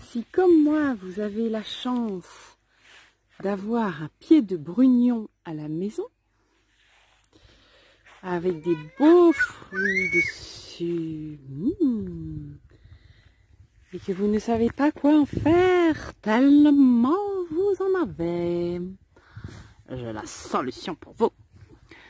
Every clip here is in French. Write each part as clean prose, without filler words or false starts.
Si comme moi, vous avez la chance d'avoir un pied de brugnon à la maison, avec des beaux fruits dessus, et que vous ne savez pas quoi en faire, tellement vous en avez, j'ai la solution pour vous.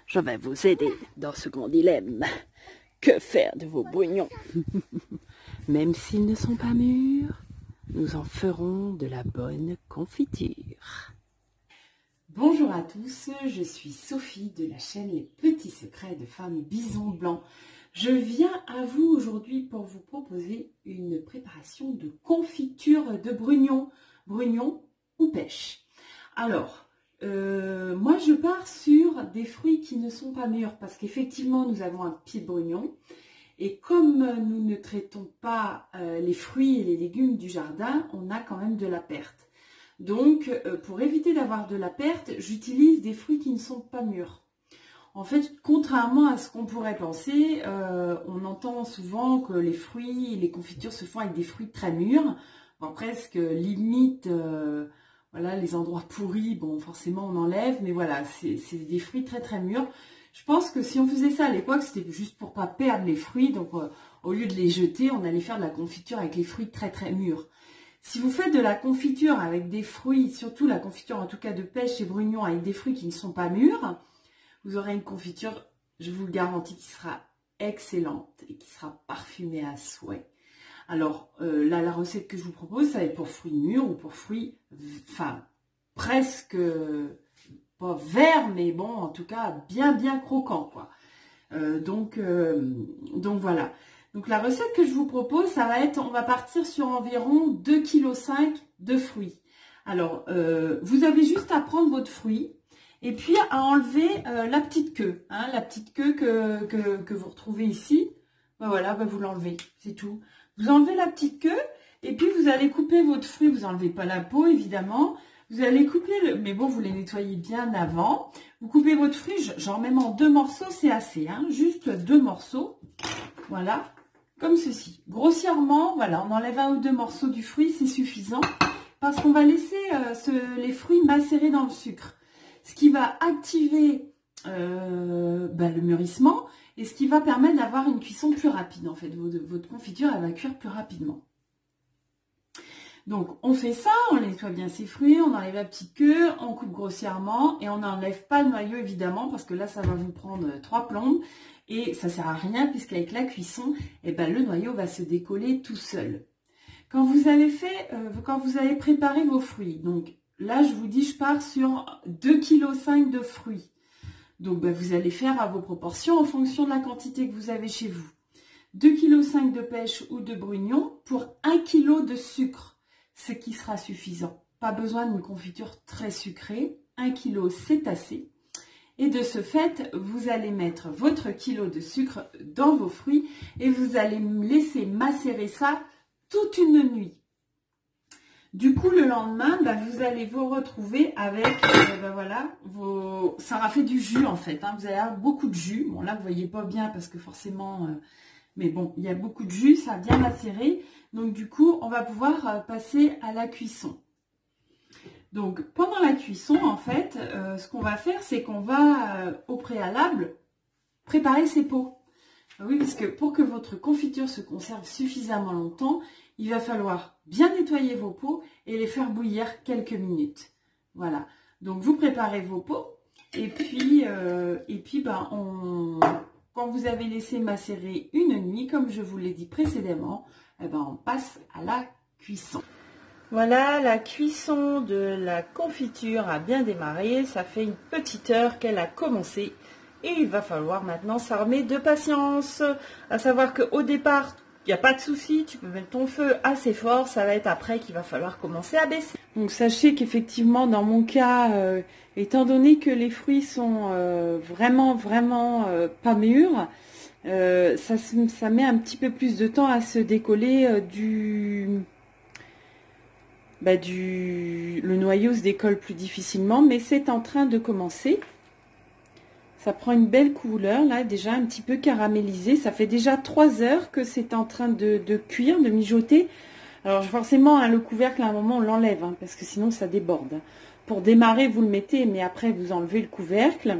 Je vais vous aider dans ce grand dilemme. Que faire de vos brugnons? Même s'ils ne sont pas mûrs, nous en ferons de la bonne confiture. Bonjour à tous, je suis Sophie de la chaîne Les Petits Secrets de Femmes Bison Blanc. Je viens à vous aujourd'hui pour vous proposer une préparation de confiture de brugnons, brugnons ou pêche. Alors, moi je pars sur des fruits qui ne sont pas mûrs parce qu'effectivement nous avons un pied de brugnon. Et comme nous ne traitons pas les fruits et les légumes du jardin, on a quand même de la perte. Donc, pour éviter d'avoir de la perte, j'utilise des fruits qui ne sont pas mûrs. En fait, contrairement à ce qu'on pourrait penser, on entend souvent que les fruits et les confitures se font avec des fruits très mûrs. Bon, presque limite, voilà, les endroits pourris, bon, forcément on enlève, mais voilà, c'est des fruits très très mûrs. Je pense que si on faisait ça à l'époque, c'était juste pour pas perdre les fruits. Donc, au lieu de les jeter, on allait faire de la confiture avec les fruits très très mûrs. Si vous faites de la confiture avec des fruits, surtout la confiture en tout cas de pêche et brugnon avec des fruits qui ne sont pas mûrs, vous aurez une confiture, je vous le garantis, qui sera excellente et qui sera parfumée à souhait. Alors là, la recette que je vous propose, ça va être pour fruits mûrs ou pour fruits, enfin, presque... pas vert, mais bon, en tout cas, bien croquant, quoi. Donc voilà. Donc la recette que je vous propose, ça va être, on va partir sur environ 2,5 kg de fruits. Alors, vous avez juste à prendre votre fruit et puis à enlever la petite queue. Hein, la petite queue que vous retrouvez ici. Ben voilà, ben vous l'enlevez, c'est tout. Vous enlevez la petite queue et puis vous allez couper votre fruit. Vous n'enlevez pas la peau, évidemment. Vous allez couper, mais bon, vous les nettoyez bien avant. Vous coupez votre fruit, genre même en 2 morceaux, c'est assez, hein, juste 2 morceaux. Voilà, comme ceci. Grossièrement, voilà, on enlève 1 ou 2 morceaux du fruit, c'est suffisant. Parce qu'on va laisser les fruits macérer dans le sucre. Ce qui va activer le mûrissement et ce qui va permettre d'avoir une cuisson plus rapide. En fait, votre confiture, elle va cuire plus rapidement. Donc, on fait ça, on nettoie bien ses fruits, on enlève la petite queue, on coupe grossièrement et on n'enlève pas le noyau évidemment parce que là, ça va vous prendre 3 plombes et ça sert à rien puisqu'avec la cuisson, eh ben, le noyau va se décoller tout seul. Quand vous avez préparé vos fruits, donc là, je vous dis, je pars sur 2,5 kg de fruits. Donc, ben, vous allez faire à vos proportions en fonction de la quantité que vous avez chez vous. 2,5 kg de pêche ou de brugnon pour 1 kg de sucre. Ce qui sera suffisant. Pas besoin d'une confiture très sucrée. 1 kg, c'est assez. Et de ce fait, vous allez mettre votre kilo de sucre dans vos fruits et vous allez laisser macérer ça toute une nuit. Du coup, le lendemain, vous allez vous retrouver avec, voilà, ça aura fait du jus en fait. Hein. Vous allez avoir beaucoup de jus. Bon, là, vous voyez pas bien parce que forcément... mais bon, il y a beaucoup de jus, ça a bien macéré. Donc du coup, on va pouvoir passer à la cuisson. Donc pendant la cuisson, en fait, ce qu'on va faire, c'est qu'on va au préalable préparer ses pots. Oui, parce que pour que votre confiture se conserve suffisamment longtemps, il va falloir bien nettoyer vos pots et les faire bouillir quelques minutes. Voilà. Donc vous préparez vos pots et puis quand vous avez laissé macérer une nuit, comme je vous l'ai dit précédemment, on passe à la cuisson. Voilà, la cuisson de la confiture a bien démarré. Ça fait une petite heure qu'elle a commencé. Et il va falloir maintenant s'armer de patience. À savoir qu'au départ, il n'y a pas de souci. Tu peux mettre ton feu assez fort. Ça va être après qu'il va falloir commencer à baisser. Donc sachez qu'effectivement, dans mon cas, étant donné que les fruits sont vraiment pas mûrs, ça met un petit peu plus de temps à se décoller le noyau se décolle plus difficilement, mais c'est en train de commencer. Ça prend une belle couleur là, déjà un petit peu caramélisé. Ça fait déjà 3 heures que c'est en train de cuire, de mijoter. Alors forcément, hein, le couvercle, à un moment, on l'enlève, hein, parce que sinon ça déborde. Pour démarrer, vous le mettez, mais après, vous enlevez le couvercle.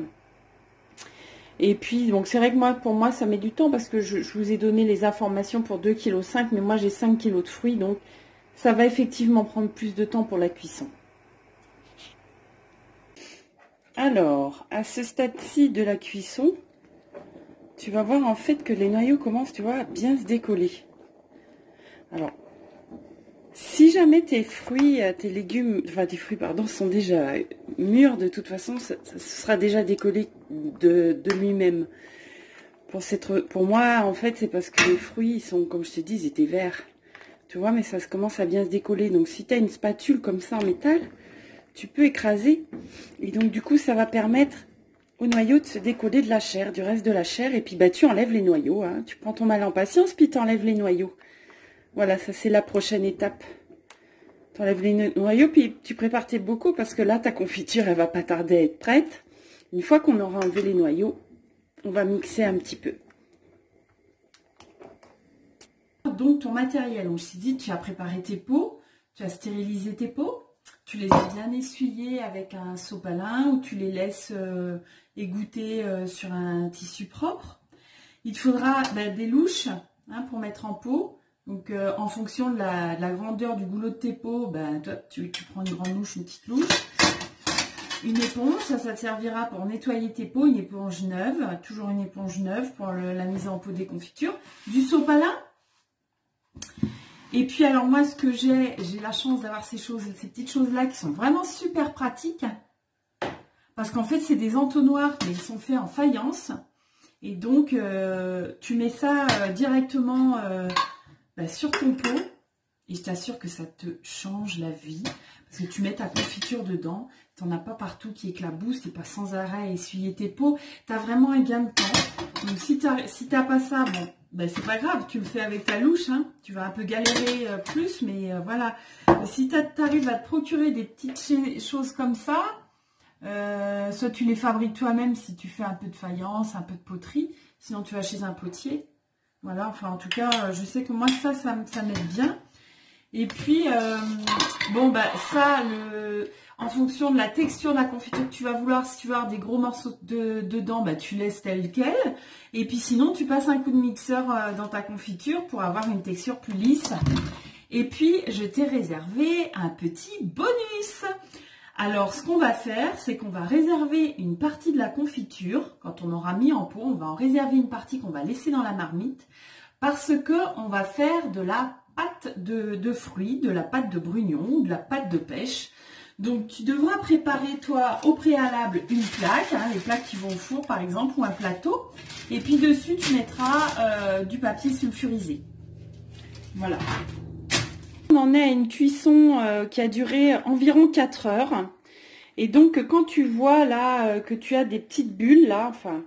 Et puis, donc c'est vrai que moi, pour moi, ça met du temps, parce que je vous ai donné les informations pour 2,5 kg, mais moi, j'ai 5 kg de fruits, donc ça va effectivement prendre plus de temps pour la cuisson. Alors, à ce stade-ci de la cuisson, tu vas voir en fait que les noyaux commencent, tu vois, à bien se décoller. Alors, si jamais tes fruits, tes légumes, enfin tes fruits, pardon, sont déjà mûrs, de toute façon, ça sera déjà décollé de lui-même. Pour moi, en fait, c'est parce que les fruits, ils sont, comme je te dis, ils étaient verts. Tu vois, mais ça commence à bien se décoller. Donc, si tu as une spatule comme ça en métal, tu peux écraser. Et donc, du coup, ça va permettre au noyau de se décoller de la chair, du reste de la chair. Et puis, bah, tu enlèves les noyaux. Hein. Tu prends ton mal en patience, puis tu enlèves les noyaux. Voilà, ça c'est la prochaine étape. Tu enlèves les noyaux, puis tu prépares tes bocaux parce que là, ta confiture, elle va pas tarder à être prête. Une fois qu'on aura enlevé les noyaux, on va mixer un petit peu. Donc, ton matériel, on s'est dit, tu as préparé tes pots, tu as stérilisé tes pots, tu les as bien essuyés avec un sopalin ou tu les laisses égoutter sur un tissu propre. Il te faudra des louches hein, pour mettre en pot. Donc, en fonction de la grandeur du goulot de tes pots, toi, tu prends une grande louche, une petite louche. Une éponge, ça te servira pour nettoyer tes pots, une éponge neuve, toujours une éponge neuve pour la mise en pot des confitures. Du sopalin. Et puis, alors moi, ce que j'ai la chance d'avoir ces petites choses-là qui sont vraiment super pratiques. Parce qu'en fait, c'est des entonnoirs, mais ils sont faits en faïence. Et donc, tu mets ça directement sur ton pot. Et je t'assure que ça te change la vie. Parce que tu mets ta confiture dedans. Tu n'en as pas partout qui éclabousse. Tu n'es pas sans arrêt à essuyer tes pots. Tu as vraiment un gain de temps. Donc, si tu n'as pas ça, bon, c'est pas grave. Tu le fais avec ta louche. Hein. Tu vas un peu galérer plus. Mais voilà. Si tu arrives à te procurer des petites choses comme ça, soit tu les fabriques toi-même si tu fais un peu de faïence, un peu de poterie. Sinon, tu vas chez un potier. Voilà. Enfin, en tout cas, je sais que moi, ça m'aide bien. Et puis, en fonction de la texture de la confiture que tu vas vouloir, si tu veux avoir des gros morceaux dedans, tu laisses tel quel. Et puis sinon, tu passes un coup de mixeur dans ta confiture pour avoir une texture plus lisse. Et puis, je t'ai réservé un petit bonus. Alors, ce qu'on va faire, c'est qu'on va réserver une partie de la confiture. Quand on aura mis en pot, on va en réserver une partie qu'on va laisser dans la marmite. Parce qu'on va faire de la pâte de fruits, de la pâte de brugnon, de la pâte de pêche. Donc, tu devras préparer, toi, au préalable, une plaque, hein, les plaques qui vont au four, par exemple, ou un plateau. Et puis, dessus, tu mettras du papier sulfurisé. Voilà. On en est à une cuisson qui a duré environ 4 heures. Et donc, quand tu vois, là, que tu as des petites bulles, là, enfin,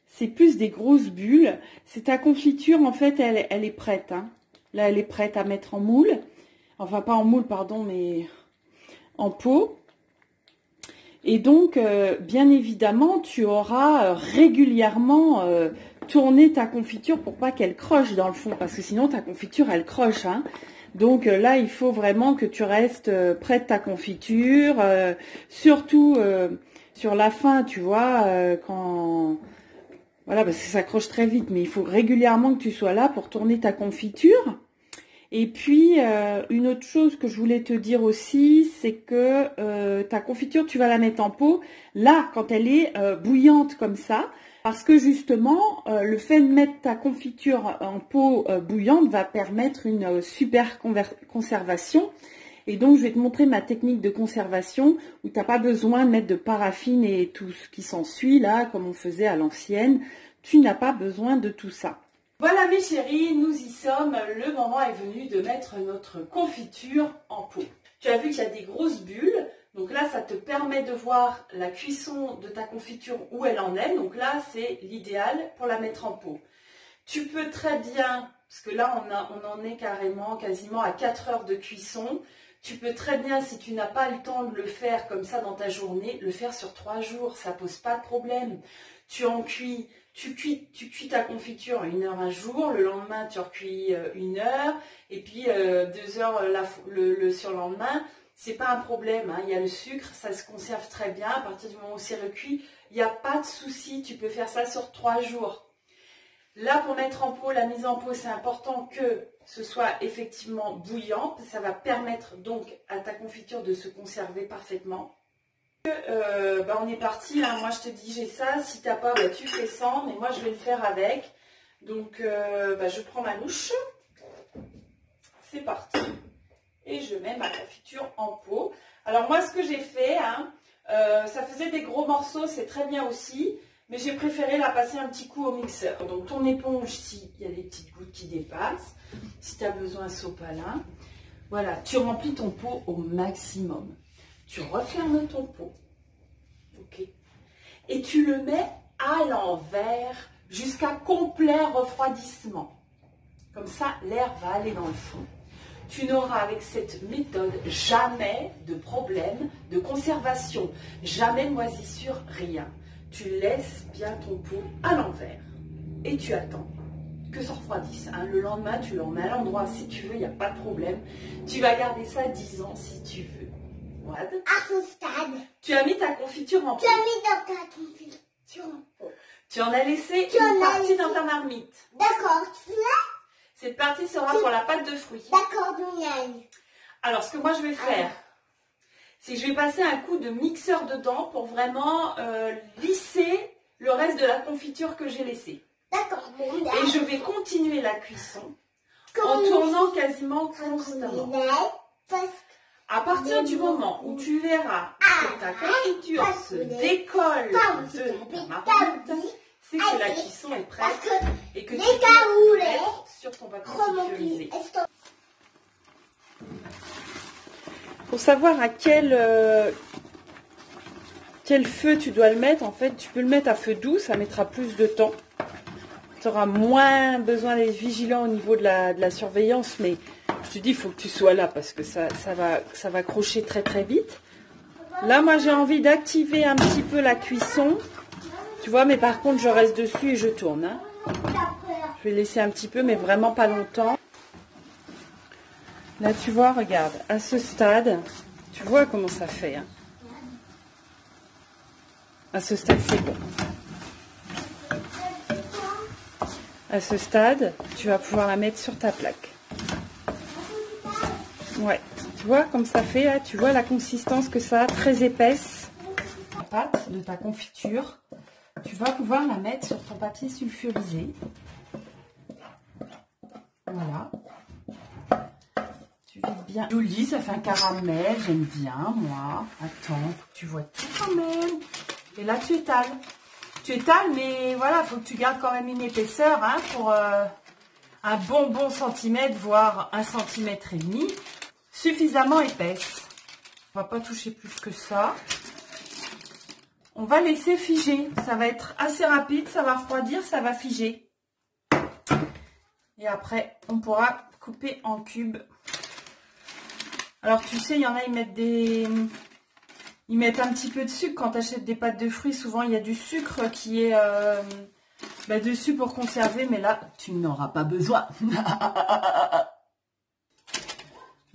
c'est plus des grosses bulles, c'est ta confiture, en fait, elle est prête, hein. Là, elle est prête à mettre en moule. Enfin, pas en moule, pardon, mais en pot. Et donc, bien évidemment, tu auras régulièrement tourné ta confiture pour pas qu'elle croche dans le fond. Parce que sinon, ta confiture, elle croche. Hein. Donc là, il faut vraiment que tu restes près de ta confiture. Surtout sur la fin, tu vois, quand... Voilà, parce que ça croche très vite. Mais il faut régulièrement que tu sois là pour tourner ta confiture. Et puis, une autre chose que je voulais te dire aussi, c'est que ta confiture, tu vas la mettre en pot, là, quand elle est bouillante comme ça, parce que justement, le fait de mettre ta confiture en pot bouillante va permettre une super conservation. Et donc, je vais te montrer ma technique de conservation, où tu n'as pas besoin de mettre de paraffine et tout ce qui s'ensuit, là, comme on faisait à l'ancienne. Tu n'as pas besoin de tout ça. Voilà mes chéris, nous y sommes, le moment est venu de mettre notre confiture en pot. Tu as vu qu'il y a des grosses bulles, donc là ça te permet de voir la cuisson de ta confiture où elle en est, donc là c'est l'idéal pour la mettre en pot. Tu peux très bien, parce que là on en est quasiment à 4 heures de cuisson, tu peux très bien, si tu n'as pas le temps de le faire comme ça dans ta journée, le faire sur 3 jours, ça pose pas de problème. Tu en cuis tu cuis ta confiture 1 heure un jour, le lendemain tu recuis 1 heure, et puis 2 heures le surlendemain. C'est pas un problème, hein. Il y a le sucre, ça se conserve très bien. À partir du moment où c'est recuit, il n'y a pas de souci, tu peux faire ça sur 3 jours. Là, pour mettre en pot, la mise en pot, c'est important que ce soit effectivement bouillant. Ça va permettre donc à ta confiture de se conserver parfaitement. On est parti, là. Moi je te dis j'ai ça, si t'as pas, tu fais sans, mais moi je vais le faire avec. Donc je prends ma louche, c'est parti. Et je mets ma confiture en pot. Alors moi ce que j'ai fait, ça faisait des gros morceaux, c'est très bien aussi, mais j'ai préféré la passer un petit coup au mixeur. Donc ton éponge, s'il y a des petites gouttes qui dépassent, si tu as besoin sopalin, voilà, tu remplis ton pot au maximum. Tu refermes ton pot, ok, et tu le mets à l'envers jusqu'à complet refroidissement. Comme ça, l'air va aller dans le fond. Tu n'auras avec cette méthode jamais de problème de conservation, jamais de moisissure, rien. Tu laisses bien ton pot à l'envers et tu attends que ça refroidisse. Le lendemain, tu le remets à l'endroit si tu veux, il n'y a pas de problème. Tu vas garder ça 10 ans si tu veux. What? À ce stade, tu as mis ta confiture en pot. tu as mis dans ta confiture en pot. Tu en as laissé une partie dans ta marmite. D'accord, tu l'as? Cette partie sera pour la pâte de fruits. D'accord, Douniane. Alors, ce que moi je vais faire, c'est que je vais passer un coup de mixeur dedans pour vraiment lisser le reste de la confiture que j'ai laissée. D'accord, bon, et je vais continuer la cuisson en tournant quasiment constamment. À partir du moment où tu verras que ta confiture se décolle de ta marmite, c'est que la cuisson est prête et que tu peux mettre sur ton papier sulfurisé. Pour savoir à quel feu tu dois le mettre, en fait, tu peux le mettre à feu doux, ça mettra plus de temps. Tu auras moins besoin d'être vigilant au niveau de la surveillance, mais je te dis, il faut que tu sois là parce que ça va crocher très très vite. Là, moi, j'ai envie d'activer un petit peu la cuisson. Tu vois, mais par contre, je reste dessus et je tourne. Hein. Je vais laisser un petit peu, mais vraiment pas longtemps. Là, tu vois, regarde, à ce stade, tu vois comment ça fait. Hein. À ce stade, c'est bon. À ce stade, tu vas pouvoir la mettre sur ta plaque. Ouais, tu vois comme ça fait, là, tu vois la consistance que ça a, très épaisse. La pâte de ta confiture, tu vas pouvoir la mettre sur ton papier sulfurisé. Voilà. Tu vides bien. Joli, ça fait un caramel, j'aime bien, moi. Attends, faut que tu vois tout quand même. Et là, tu étales. Tu étales, mais voilà, il faut que tu gardes quand même une épaisseur hein, pour un bon centimètre, voire 1,5 cm. Suffisamment épaisse. On va pas toucher plus que ça. On va laisser figer. Ça va être assez rapide, ça va refroidir, ça va figer. Et après, on pourra couper en cubes. Alors, tu sais, il y en a, ils mettent un petit peu de sucre quand tu achètes des pâtes de fruits. Souvent, il y a du sucre qui est dessus pour conserver. Mais là, tu n'auras pas besoin.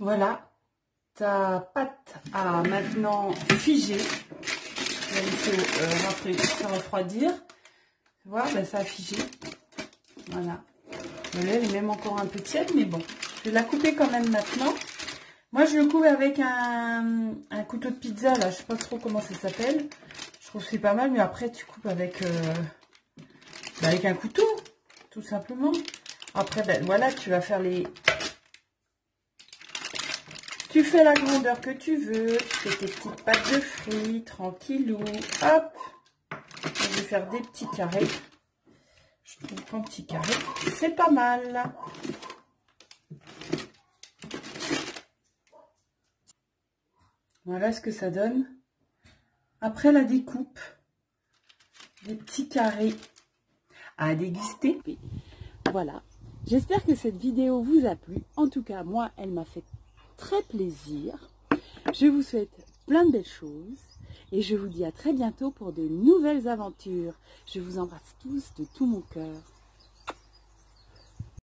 Voilà. Ta pâte a maintenant figé. Je vais laisser ça refroidir. Tu vois, ça a figé. Voilà. Elle est même encore un peu tiède, mais bon. Je vais la couper quand même maintenant. Moi, je le coupe avec un couteau de pizza, là. Je sais pas trop comment ça s'appelle. Je trouve que c'est pas mal, mais après, tu coupes avec un couteau, tout simplement. Après, voilà, tu vas faire les... Tu fais la grandeur que tu veux. Tu fais tes petites pâtes de fruits, tranquillou. Hop. Je vais faire des petits carrés. Je trouve qu'en petits carrés, c'est pas mal. Voilà ce que ça donne. Après la découpe, des petits carrés à déguster. Voilà. J'espère que cette vidéo vous a plu. En tout cas, moi, elle m'a fait très plaisir. Je vous souhaite plein de belles choses. et je vous dis à très bientôt pour de nouvelles aventures. Je vous embrasse tous de tout mon cœur.